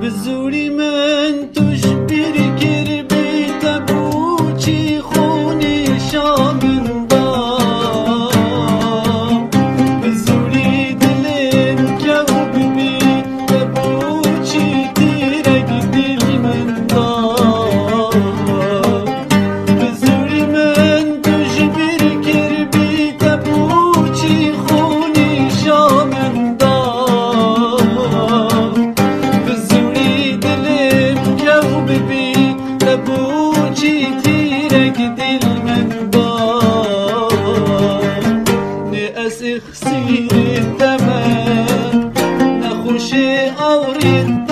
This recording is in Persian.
بزوری من توش بیر کربی تبوچی خونی شامن دا بزوری دلم جو ببی تبوچی تیرک دل من دا بزوری من توش بیر کربی تبوچی خونی شامن دا بوچی تیرک دل من با نه از اخسیر تمام نخوش آورید